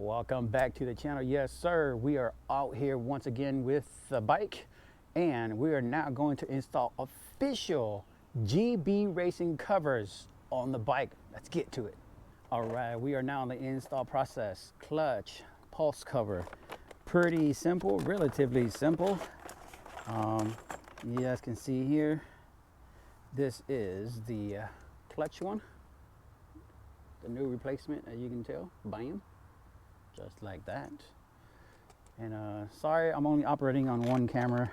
Welcome back to the channel. Yes sir, we are out here once again with the bike, and we are now going to install official GB racing covers on the bike. Let's get to it. All right, we are now in the install process. Clutch, pulse cover, pretty simple, relatively simple. You guys can see here, this is the clutch one, the new replacement, as you can tell. Bam, just like that. And sorry, I'm only operating on one camera.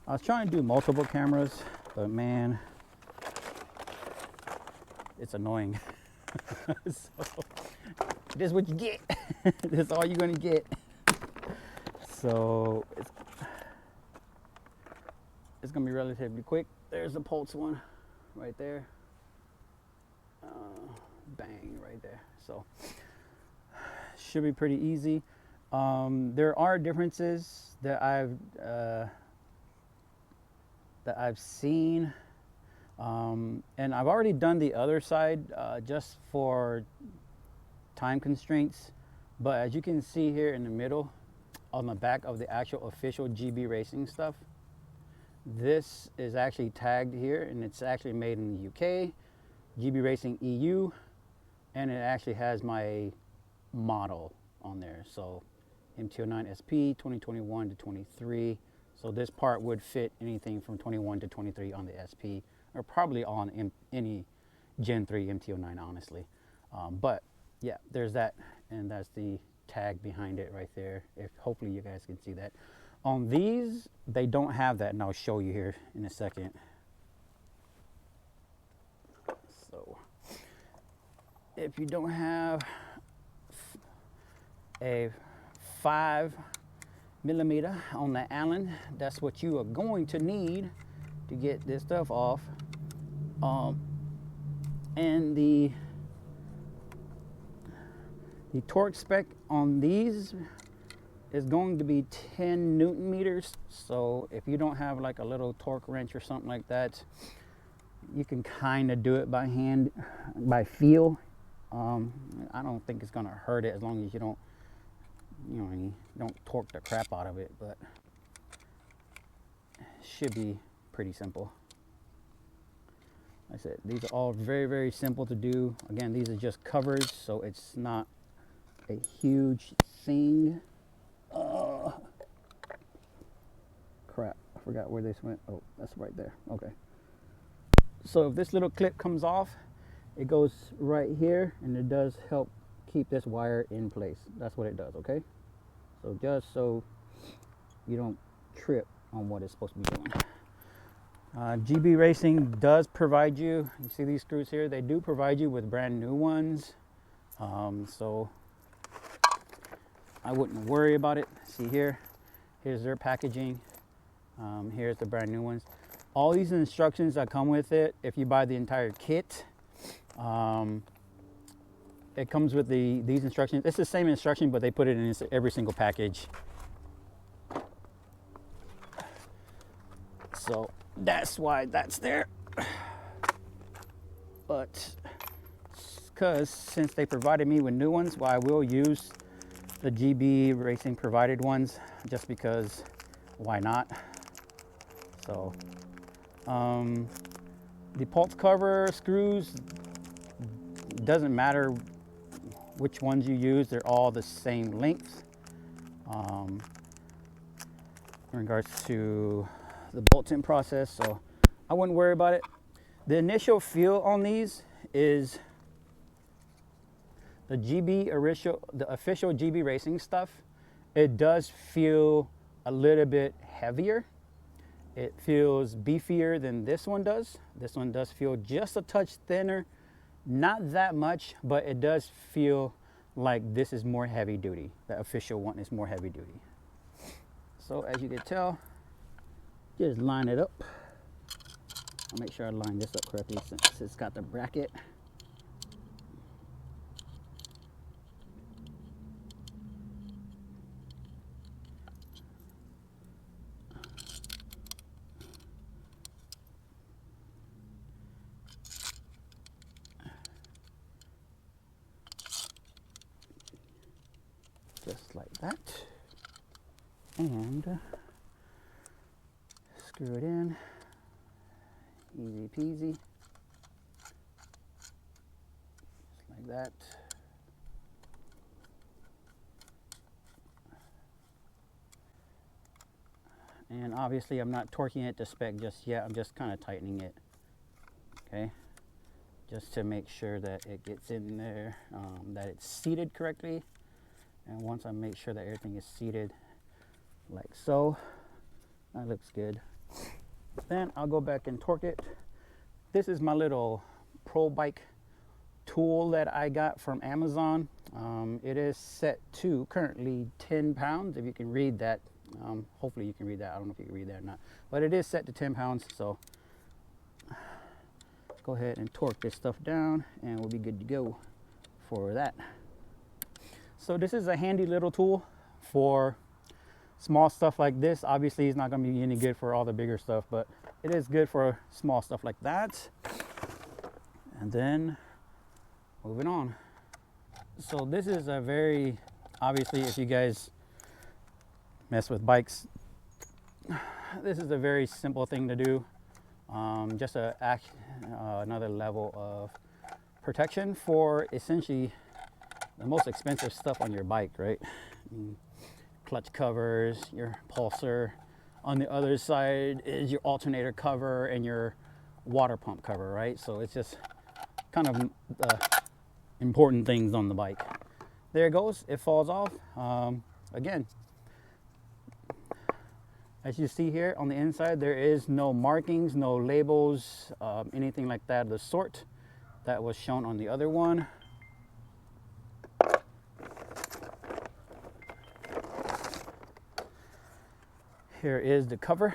I was trying to do multiple cameras, but man, it's annoying. So this is what you get. This is all you're gonna get. So it's gonna be relatively quick. There's the pulse one right there. Bang, right there. So should be pretty easy. There are differences that I've seen, and I've already done the other side just for time constraints. But as you can see here in the middle, on the back of the actual official GB racing stuff, this is actually tagged here, and it's actually made in the UK, GB Racing EU, and it actually has my model on there. So MT09 SP 2021 to 23. So this part would fit anything from 21 to 23 on the SP, or probably on any Gen 3 MT09, honestly. But yeah, there's that, and that's the tag behind it right there. If hopefully you guys can see that. On these, they don't have that, and I'll show you here in a second. So if you don't have a 5mm on the Allen, that's what you are going to need to get this stuff off. And the torque spec on these is going to be 10 Newton meters. So if you don't have like a little torque wrench or something like that, you can kind of do it by hand, by feel. I don't think it's gonna hurt it as long as you don't, you don't torque the crap out of it, but it should be pretty simple. Like I said, these are all very, very simple to do. Again, these are just covers, so it's not a huge thing. Crap, I forgot where this went. Oh, that's right there. Okay. So if this little clip comes off, it goes right here, and it does help keep this wire in place. That's what it does, okay? So just so you don't trip on what it's supposed to be doing. GB Racing does provide you see these screws here? They do provide you with brand new ones. So I wouldn't worry about it. See here, here's their packaging. Here's the brand new ones. All these instructions that come with it, if you buy the entire kit, it comes with these instructions. It's the same instruction, but they put it in every single package. So that's why that's there. But because since they provided me with new ones, well, I will use the GB Racing provided ones, just because why not? So the pulse cover screws, doesn't matter which ones you use, they're all the same length. In regards to the bolt-in process, so I wouldn't worry about it. The initial feel on these is the official GB Racing stuff. It does feel a little bit heavier. It feels beefier than this one does. This one does feel just a touch thinner, not that much, but it does feel like this is more heavy duty. The official one is more heavy duty. So as you can tell, just line it up. I'll make sure I line this up correctly since it's got the bracket. just like that, and screw it in, easy peasy, just like that. And obviously I'm not torquing it to spec just yet, I'm just kind of tightening it, okay, just to make sure that it gets in there, that it's seated correctly. And once I make sure that everything is seated like so, that looks good, then I'll go back and torque it. This is my little Pro Bike tool that I got from Amazon. It is set to currently 10 pounds, if you can read that. Hopefully you can read that. I don't know if you can read that or not, but it is set to 10 pounds. So go ahead and torque this stuff down and we'll be good to go for that. So this is a handy little tool for small stuff like this. Obviously it's not going to be any good for all the bigger stuff, but it is good for small stuff like that. And then moving on. So this is a very, obviously if you guys mess with bikes, this is a very simple thing to do. Just another level of protection for essentially the most expensive stuff on your bike, right? Clutch covers, your pulsar. On the other side is your alternator cover and your water pump cover, right? So it's just kind of important things on the bike. There it goes, it falls off. Again, as you see here on the inside, there is no markings, no labels, anything like that of the sort that was shown on the other one. Here is the cover,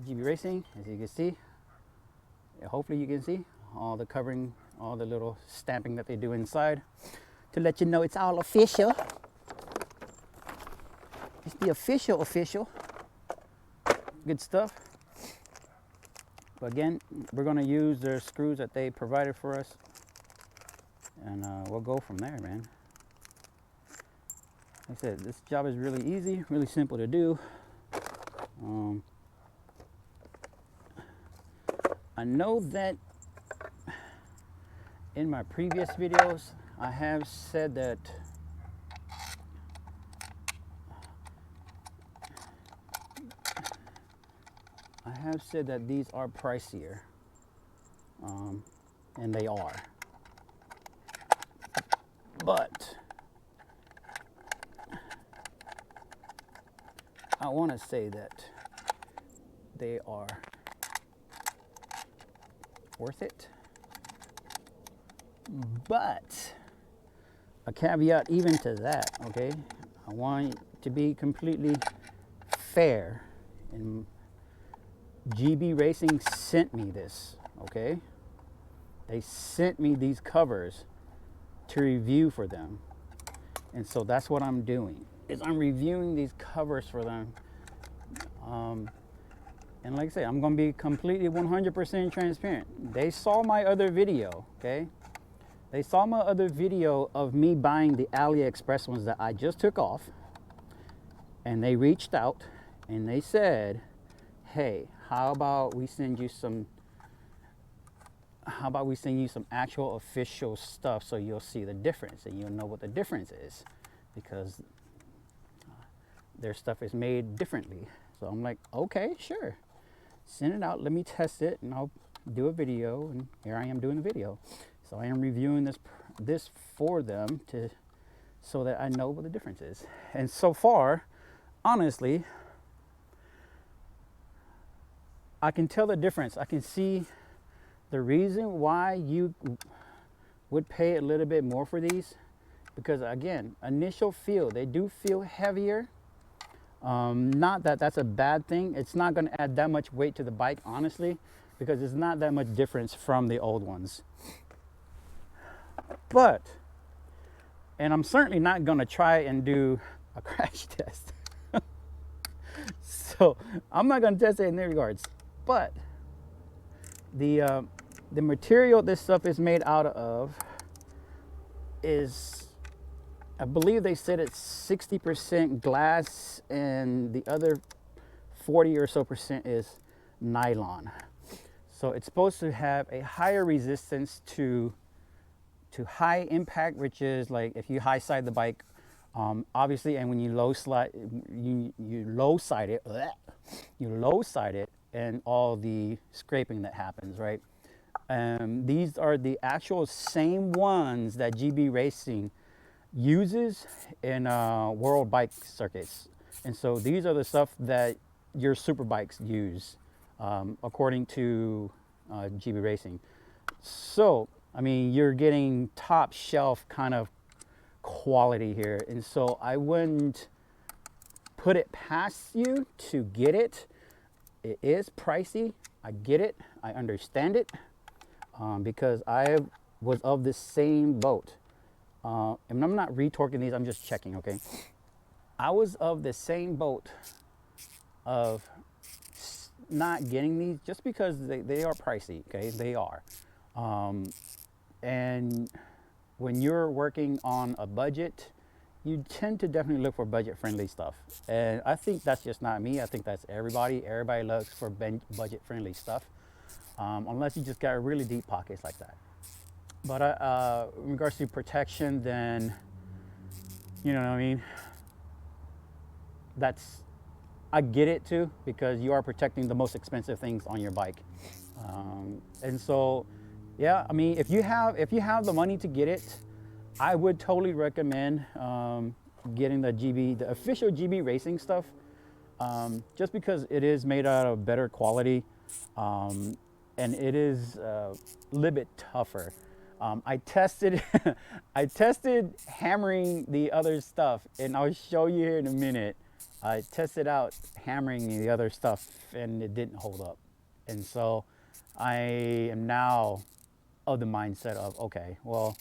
GB Racing, as you can see. Hopefully you can see all the covering, all the little stamping that they do inside to let you know it's all official. It's the official. Good stuff. But again, we're going to use the screws that they provided for us, and we'll go from there, man. Like I said, this job is really easy, really simple to do. I know that in my previous videos I have said that these are pricier, and they are, but I want to say that they are worth it. But a caveat even to that, okay? I want to be completely fair, and GB Racing sent me this, okay? They sent me these covers to review for them. And so that's what I'm doing, is I'm reviewing these covers for them. And like I say, I'm gonna be completely 100% transparent. They saw my other video, okay? They saw my other video of me buying the AliExpress ones that I just took off. And they reached out and they said, hey, how about we send you some actual official stuff so you'll see the difference and you'll know what the difference is, because their stuff is made differently. So I'm like, okay, sure, send it out, let me test it, and I'll do a video. And here I am doing a video. So I am reviewing this for them so that I know what the difference is. And so far, honestly, I can tell the difference. I can see the reason why you would pay a little bit more for these, because again, initial feel, they do feel heavier. Not that that's a bad thing. It's not going to add that much weight to the bike, honestly, because it's not that much difference from the old ones. But, and I'm certainly not going to try and do a crash test. So I'm not going to test it in their regards. But the material this stuff is made out of is I believe they said it's 60% glass and the other 40 or so percent is nylon. So it's supposed to have a higher resistance to high impact, which is like if you high side the bike, obviously, and when you low side it, and all the scraping that happens, right? These are the actual same ones that GB Racing uses in world bike circuits, and so these are the stuff that your super bikes use, according to GB Racing. So I mean, you're getting top shelf kind of quality here, and so I wouldn't put it past you to get it. It is pricey, I get it, I understand it, because I was of the same boat. And I'm not retorquing these, I'm just checking, okay? I was of the same boat of not getting these just because they are pricey, okay? They are. And when you're working on a budget, you tend to definitely look for budget friendly stuff. And I think that's just not me. I think that's everybody. Everybody looks for budget friendly stuff, unless you just got really deep pockets like that. But in regards to protection, then, you know what I mean? I get it too, because you are protecting the most expensive things on your bike. And so, yeah, I mean, if you have the money to get it, I would totally recommend getting the official GB Racing stuff, just because it is made out of better quality, and it is a little bit tougher. I tested I tested hammering the other stuff, and I'll show you here in a minute. I tested out hammering the other stuff, and it didn't hold up. And so I am now of the mindset of, okay, well,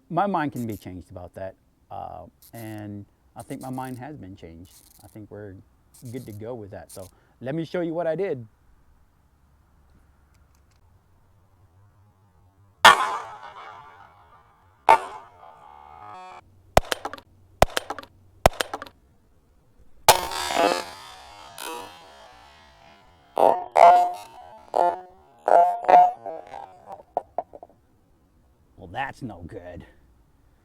my mind can be changed about that. And I think my mind has been changed. I think we're good to go with that. So let me show you what I did. Well, that's no good.